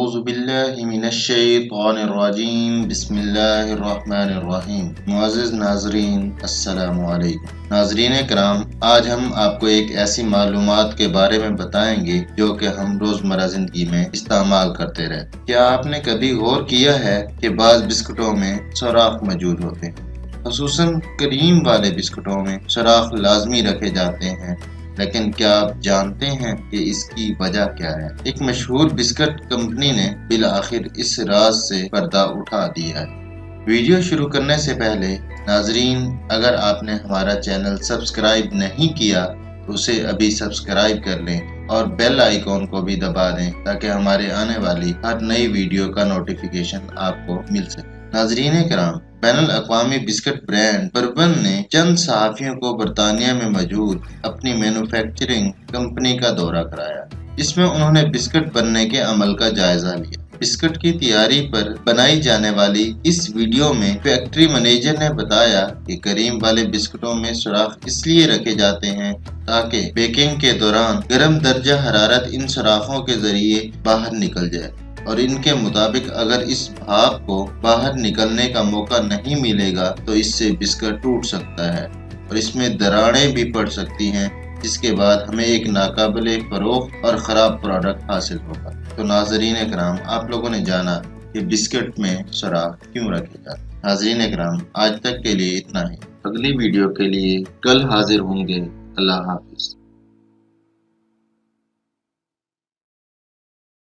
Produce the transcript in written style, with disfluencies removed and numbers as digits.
औज़ुबिल्लाहि मिनश्शैतानिर्रजीम बिस्मिल्लाहिर्रहमानिर्रहीम। मुअज़्ज़िज़ नाज़रीन, अस्सलामु अलैकुम। नाज़रीन कराम, आज हम आपको एक ऐसी मालूमात के बारे में बताएंगे जो कि हम रोज़मर्रा ज़िंदगी में इस्तेमाल करते रहे। क्या आपने कभी गौर किया है कि बाज़ बिस्कुटों में सुराख मौजूद होते हैं? ख़ुसूसन क्रीम वाले बिस्कुटों में सुराख लाजमी रखे जाते हैं, लेकिन क्या आप जानते हैं कि इसकी वजह क्या है? एक मशहूर बिस्किट कंपनी ने बिल आखिर इस राज से पर्दा उठा दिया है। वीडियो शुरू करने से पहले नाजरीन, अगर आपने हमारा चैनल सब्सक्राइब नहीं किया तो उसे अभी सब्सक्राइब कर लें और बेल आइकॉन को भी दबा दें ताकि हमारे आने वाली हर नई वीडियो का नोटिफिकेशन आपको मिल सके। नाजरीन कराम, बैनुल अक़वामी बिस्किट ब्रांड बर्बन ने चंद सहाफ़ियों को बरतानिया में मौजूद अपनी मैन्युफैक्चरिंग कंपनी का दौरा कराया, जिसमें उन्होंने बिस्किट बनने के अमल का जायजा लिया। बिस्किट की तैयारी पर बनाई जाने वाली इस वीडियो में फैक्ट्री मैनेजर ने बताया कि क्रीम वाले बिस्कुटों में सुराख इसलिए रखे जाते हैं ताकि बेकिंग के दौरान गर्म दर्जा हरारत इन सुराखों के जरिए बाहर निकल जाए, और इनके मुताबिक अगर इस भाप को बाहर निकलने का मौका नहीं मिलेगा तो इससे बिस्किट टूट सकता है और इसमें दरारें भी पड़ सकती हैं, जिसके बाद हमें एक नाकाबिले फरोख्त और ख़राब प्रोडक्ट हासिल होगा। तो नाज़रीन इकराम, आप लोगों ने जाना कि बिस्किट में सुराख क्यों रखे जाते हैं। नाज़रीन इकराम, आज तक के लिए इतना ही। अगली वीडियो के लिए कल हाजिर होंगे। अल्लाह हाफिज़।